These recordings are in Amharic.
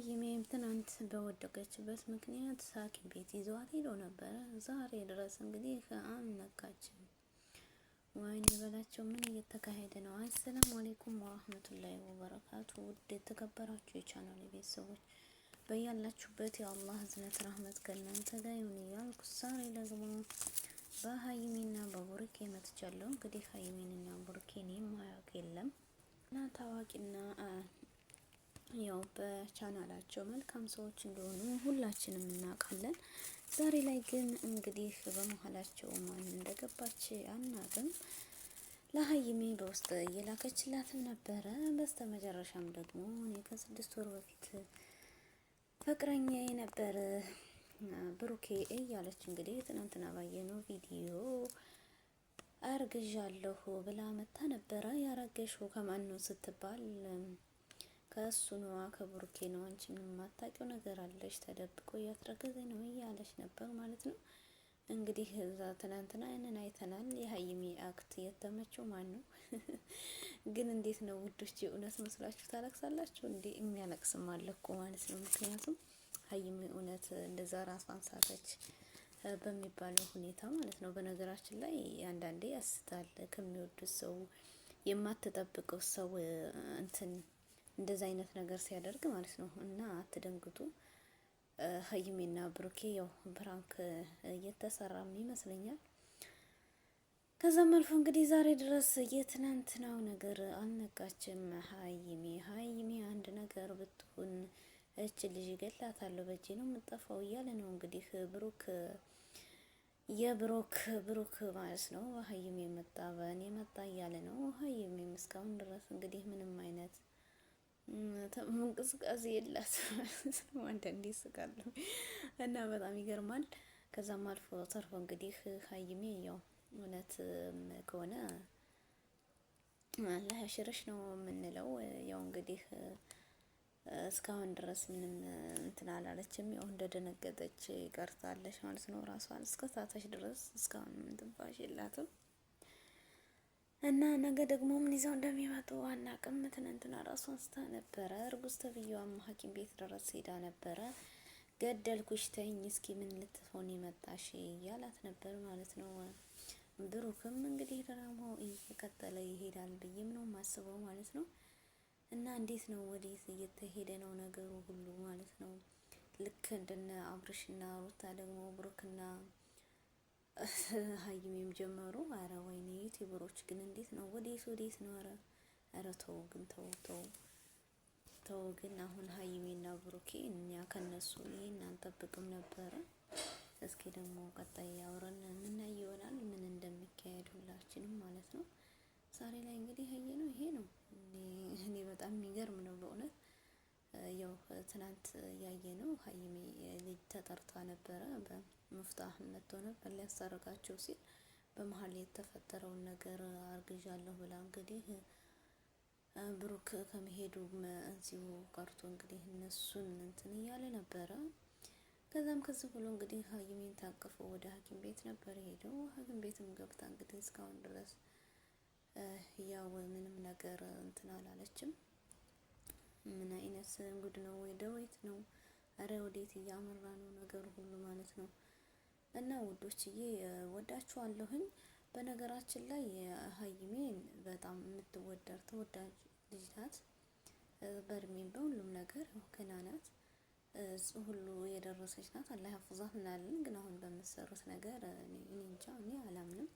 ሀይሜም ትናንት በወደቀችበት ምክንያት ሐኪም ቤት ይዘዋት ሄዶ ነበረ። ዛሬ ድረስ እንግዲህ አልነቃችም። ወይኔ በላቸው፣ ምን እየተካሄደ ነው? አሰላሙ አለይኩም ወራህመቱላሂ ወበረካቱ። ውድ የተከበራችሁ የቻናል ቤተሰቦች በያላችሁበት የአላህ ህዝነት ረህመት ከእናንተ ጋር ይሁን እያልኩ ዛሬ ደግሞ በሀይሜና በቡርኬ መጥቻለሁ። እንግዲህ ሀይሜንና ቡርኬን የማያውቅ የለም እና ታዋቂና ያው በቻናላቸው መልካም ሰዎች እንደሆኑ ሁላችንም እናውቃለን። ዛሬ ላይ ግን እንግዲህ በመሀላቸው ማን እንደገባች አናውቅም። ለሀይሜ በውስጥ እየላከችላትም ነበረ። በስተመጨረሻም ደግሞ እኔ ከ6 ወር በፊት ፍቅረኛ የነበር ብሩኬ እያለች እንግዲህ ትናንትና ባየነው ቪዲዮ አርግዣለሁ ብላ መታ ነበረ። ያረገሽው ከማን ነው ስትባል ከእሱ ነዋ ከብሩኬ ነው፣ አንቺ ምንም የማታውቂው ነገር አለሽ፣ ተደብቆ እያስረገዘ ነው እያለች ነበር ማለት ነው። እንግዲህ እዛ ትናንትና ያንን አይተናል። የሀይሚ አክት የተመቸው ማን ነው? ግን እንዴት ነው ውዶች፣ የእውነት መስላችሁ ታለቅሳላችሁ እንዴ? የሚያለቅስም አለ እኮ ማለት ነው። ምክንያቱም ሀይሚ እውነት እንደዛ ራሷን ሳተች በሚባለው ሁኔታ ማለት ነው። በነገራችን ላይ አንዳንዴ ያስታል ከሚወዱት ሰው የማትጠብቀው ሰው እንትን እንደዛ አይነት ነገር ሲያደርግ ማለት ነው። እና አትደንግጡ። ሀይሜና ብሩኬ ያው ፕራንክ እየተሰራም ይመስለኛል። ከዛም አልፎ እንግዲህ ዛሬ ድረስ የትናንትናው ነገር አልነቃችም ሀይሜ አንድ ነገር ብትሆን እች ልጅ ገላታለሁ፣ በእጄ ነው የምጠፋው እያለ ነው እንግዲህ ብሩክ ማለት ነው። ሀይሜ መጣ በእኔ መጣ እያለ ነው። ሀይሜም እስካሁን ድረስ እንግዲህ ምንም አይነት እንቅስቃሴ የላት። አንዳንዴ ይስቃሉ እና በጣም ይገርማል። ከዛም አልፎ ተርፎ እንግዲህ ሀይሜ ያው እውነት ከሆነ አላህ ያሽርሽ ነው የምንለው። ያው እንግዲህ እስካሁን ድረስ ምንም እንትን አላለችም። ያው እንደደነገጠች ቀርታለች ማለት ነው። ራሷን እስከሳተች ድረስ እስካሁን ምን ትንፋሽ የላትም። እና ነገ ደግሞ ምን ይዘው እንደሚመጡ አናውቅም። ትናንትና ራሷን ስታ ነበረ። እርጉዝ ተብዬዋም ሐኪም ቤት ድረስ ሄዳ ነበረ። ገደልኩሽ ተይኝ እስኪ ምን ልትሆን የመጣሽ እያላት ነበር ማለት ነው። ብሩክም እንግዲህ ድራማው እየቀጠለ ይሄዳል ብዬም ነው የማስበው ማለት ነው። እና እንዴት ነው ወዴት እየተሄደ ነው ነገሩ ሁሉ ማለት ነው። ልክ እንደነ አብርሽና ሩታ ደግሞ ብሩክና ሀይሜም ጀመሩ። አረ ወይኔ ዩቲዩበሮች ግን እንዴት ነው ወዴት ነው? አረ ተው ግን ተው ግን አሁን ሀይሜና ብሩኬ እኛ ከነሱ ይሄን አንጠብቅም ነበረ። እስኪ ደግሞ ቀጣይ አውረን የምናይ ይሆናል ምን እንደሚካሄድ ሁላችንም ማለት ነው። ዛሬ ላይ እንግዲህ ያየነው ይሄ ነው። እኔ በጣም የሚገርም ነው በእውነት። ያው ትናንት ያየነው ሀይሜ ልጅ ተጠርታ ነበረ። በመፍታህ መጥቶ ነበር ሊያሳርጋቸው ሲል በመሀል የተፈጠረውን ነገር አርግዣለሁ ብላ እንግዲህ ብሩክ ከመሄዱ እዚሁ ቀርቶ እንግዲህ እነሱን እንትን እያለ ነበረ። ከዛም ከዚህ ብሎ እንግዲህ ሀይሜን ታቅፎ ወደ ሐኪም ቤት ነበር ሄደው። ሐኪም ቤትም ገብታ እንግዲህ እስካሁን ድረስ ያው ምንም ነገር እንትን አላለችም። ምን አይነት ጉድ ነው? ወዴት ነው? አረ ወዴት እያመራ ነው ነገሩ ሁሉ ማለት ነው። እና ውዶችዬ ወዳችኋለሁኝ። በነገራችን ላይ ሀይሜን በጣም የምትወደድ ተወዳጅ ልጅ ናት። በእድሜም በሁሉም ነገር ገና ናት። ሁሉ የደረሰች ናት። አላህ ያፍዛት እንላለን። ግን አሁን በምትሰሩት ነገር እኔ እንጃ፣ እኔ አላምንም።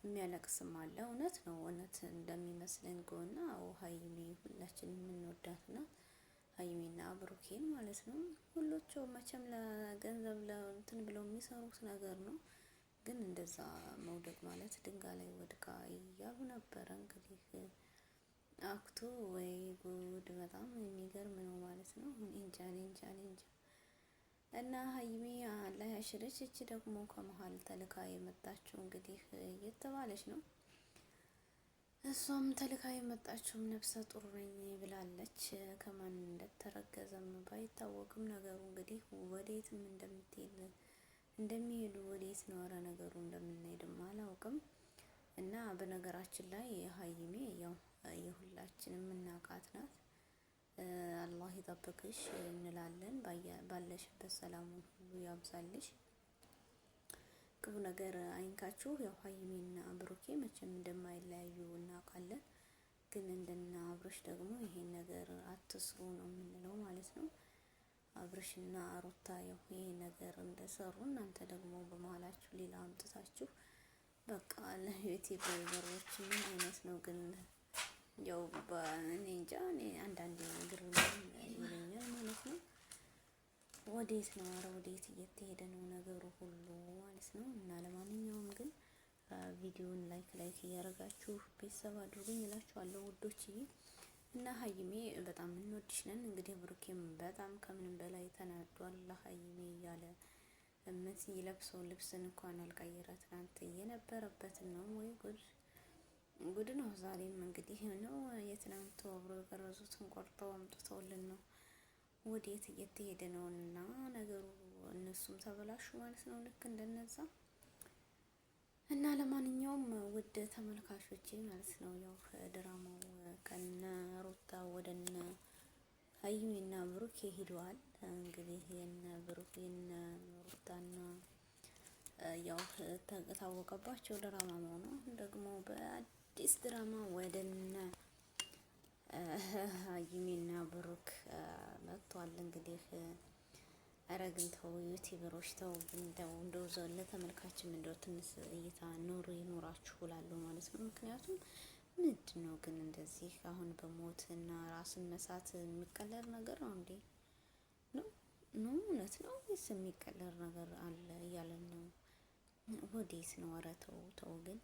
የሚያለቅስም አለ። እውነት ነው። እውነት እንደሚመስለን ከሆነ ሀይሜ ሁላችንም የምንወዳት ናት። ሀይሜና ብሩኬን ማለት ነው። ሁሎቹም መቼም ለገንዘብ ለእንትን ብለው የሚሰሩት ነገር ነው። ግን እንደዛ መውደቅ ማለት ድንጋይ ላይ ወድቃ እያሉ ነበረ እንግዲህ አክቱ። ወይ ጉድ! በጣም የሚገርም ነው ማለት ነው። እንጃ እና ሀይሜ አላህ ያሽርሽ። እቺ ደግሞ ከመሀል ተልካ የመጣችው እንግዲህ እየተባለች ነው። እሷም ተልካ የመጣችውም ነፍሰ ጡር ነኝ ብላለች። ከማን እንደተረገዘም ባይታወቅም ነገሩ እንግዲህ ወዴትም እንደሚሄዱ ወዴት ነው ኧረ ነገሩ እንደምንሄድም አላውቅም። እና በነገራችን ላይ ሀይሜ ያው የሁላችንም እናቃት ናት። አላህ ይጠብቅሽ እንላለን። ባለሽበት ሰላሙን ሁሉ ያብዛልሽ፣ ክፉ ነገር አይንካችሁ። ያው ሀይሚና ብሩኬ መቼም እንደማይለያዩ እናውቃለን። ግን እንደና አብርሽ ደግሞ ይሄን ነገር አትስሩ ነው የምንለው ማለት ነው። አብርሽና ሩታ ያው ይሄ ነገር እንደሰሩ እናንተ ደግሞ በመሀላችሁ ሌላ አምጥታችሁ በቃ ለዩቲዩበሮች ምን አይነት ነው ግን? ያው እኔ እንጃ፣ እኔ አንዳንዴ ግርም ይለኛል ማለት ነው። ወዴት ነው? ኧረ ወዴት እየተሄደ ነው ነገሩ ሁሉ ማለት ነው። እና ለማንኛውም ግን ቪዲዮውን ላይክ እያደረጋችሁ ቤተሰብ አድርጉኝ እላችኋለሁ ውዶችዬ። እና ሀይሜ በጣም እንወድሽ ነን። እንግዲህ ብሩኬም በጣም ከምንም በላይ ተናዷል ለሀይሜ እያለ የለብሰው ልብስን እንኳን አልቀየረ። ትናንት የነበረበትን ነው ወይ ጉድ ነው። ዛሬም እንግዲህ ነው የትናንቱ አብሮ የቀረጹትን ቆርጠው አምጥተውልን ነው። ወዴት እየተሄደ ነው? እና ነገሩ እነሱም ተበላሹ ማለት ነው ልክ እንደነዛ። እና ለማንኛውም ውድ ተመልካቾቼ ማለት ነው ያው ድራማው ከነ ሩታ ወደነ ሀይሚና ብሩክ ሄደዋል። እንግዲህ የነ ብሩክ የነ ሩታና ያው ታወቀባቸው ድራማ መሆኑ ደግሞ በአዲስ ድራማ ወደነ ሀይሚና ብሩክ መጥቷል። እንግዲህ ኧረ ግን ተው ዩቲዩበሮች ተው፣ እንደው ለተመልካችም እንደው ትንሽ እይታ ኑሩ ይኖራችሁ እላለሁ ማለት ነው። ምክንያቱም ምንድን ነው ግን እንደዚህ አሁን በሞትና ራስን መሳት የሚቀለል ነገር ነው እንዴ? ነው እውነት ነው ወይስ የሚቀለል ነገር አለ እያለን ነው? ወዴት ነው? ኧረ ተው ተው ግን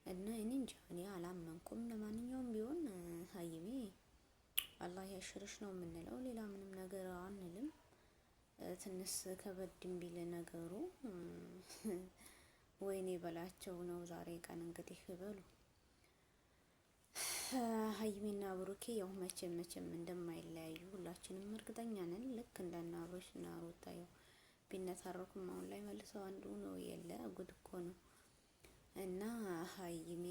እና እኔ እንጃ፣ እኔ አላመንኩም። ለማንኛውም ቢሆን ሀይሜ አላህ ያሽርሽ ነው የምንለው፣ ሌላ ምንም ነገር አንልም። ትንሽ ከበድም ቢል ነገሩ ወይኔ በላቸው ነው ዛሬ ቀን እንግዲህ በሉ። ሀይሚና ብሩኬ ያው መቼም እንደማይለያዩ ሁላችንም እርግጠኛ ነን። ልክ እንደና አብርሽና ሩታ ያው ቢነታረኩም አሁን ላይ መልሰው አንዱ ነው የለ ጉድ እኮ ነው። እና ሀይሜ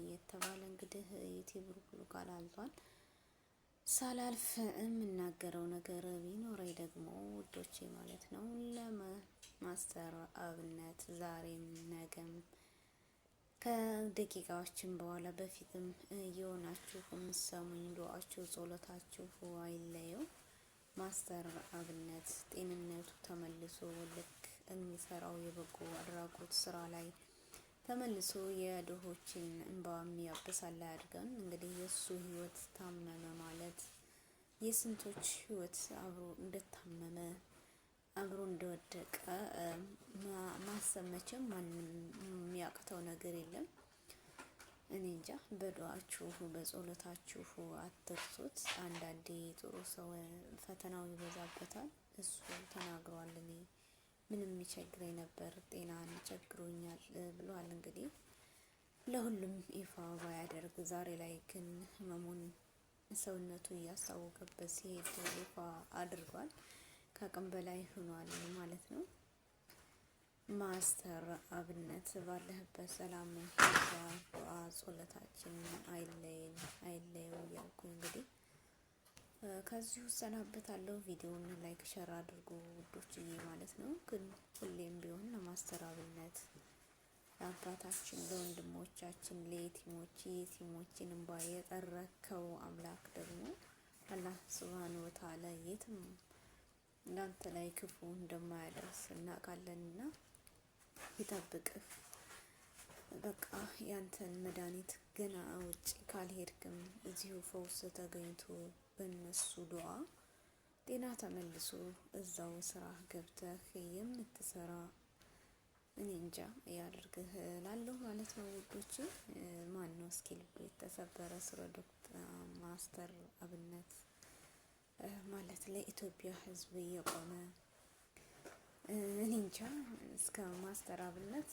የተባለ እንግዲህ ዩቲዩብ ሁሉ ቃል አልቷል። ሳላልፍ የምናገረው ነገር ቢኖረኝ ደግሞ ውዶቼ ማለት ነው ለማስተር አብነት ዛሬም ነገም ከደቂቃዎችን በኋላ በፊትም የሆናችሁ የምትሰሙኝ ዱዓችሁ ጸሎታችሁ አይለየው። ማስተር አብነት ጤንነቱ ተመልሶ ልክ የሚሰራው የበጎ አድራጎት ስራ ላይ ተመልሶ የድሆችን እንባ የሚያብሳል አድርገን። እንግዲህ የእሱ ህይወት ታመመ ማለት የስንቶች ህይወት አብሮ እንደታመመ አብሮ እንደወደቀ ማሰብ መቼም ማንም የሚያቅተው ነገር የለም። እኔ እንጃ፣ በዱዓችሁ በጸሎታችሁ አትርሱት። አንዳንዴ ጥሩ ሰው ፈተናው ይበዛበታል። እሱ ተናግሯል። እኔ ምንም የሚቸግረኝ ነበር ጤና ቸግሮኛል ብሏል። እንግዲህ ለሁሉም ይፋ ባያደርግ ዛሬ ላይ ግን ህመሙን ሰውነቱ እያስታወቀበት ሲሄድ ይፋ አድርጓል። ከአቅም በላይ ሆኗል ማለት ነው። ማስተር አብነት ባለህበት ሰላም ዱዓ ጸሎታችን አይለየው እያልኩ እንግዲህ ከዚሁ እሰናበታለሁ። ቪዲዮውን ላይክ ሸር አድርጉ ውዶችዬ ማለት ነው። ግን ሁሌም ቢሆን ለማስተር አብነት ለአባታችን ለወንድሞቻችን የቲሞችን እንባ የጠረከው አምላክ ደግሞ አላህ ሱብሃነሁ ወተዓላ የትም እናንተ ላይ ክፉ እንደማያደርስ እናውቃለንና ይጠብቅህ። በቃ ያንተን መድኃኒት ገና ውጭ ካልሄድክም እዚሁ ፈውስ ተገኝቶ በእነሱ ዱዓ ጤና ተመልሶ እዛው ስራ ገብተህ የምትሰራ እኔ እንጃ ያድርግህ ላለሁ ማለት ነው ውዶቼ። ማን ነው እስኪ ልቡ የተሰበረ ስለ ዶክተር ማስተር አብነት ማለት ለኢትዮጵያ ሕዝብ እየቆመ እኔ እንጃ። እስከ ማስተር አብነት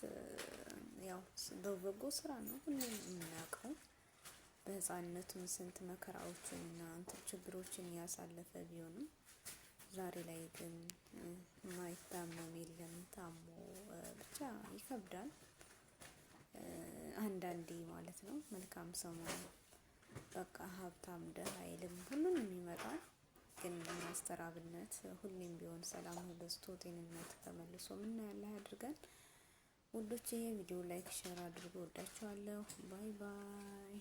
ያው በበጎ ስራ ነው ሁሌም የምናውቀው። በህፃንነቱም ስንት መከራዎችን እና ችግሮችን ያሳለፈ ቢሆንም ዛሬ ላይ ግን ማይታመም የለም። ታሞ ብቻ ይከብዳል አንዳንዴ ማለት ነው። መልካም ሰው በቃ ሀብታም ደሃ አይልም፣ ሁሉንም ይመጣል። ግን ማስተራብነት ሁሌም ቢሆን ሰላም በዝቶ ጤንነት ተመልሶ ምናያለን ያድርገን። ውዶች ቪዲዮ ላይክ ሼር አድርጎ ወዳችኋለሁ። ባይ ባይ።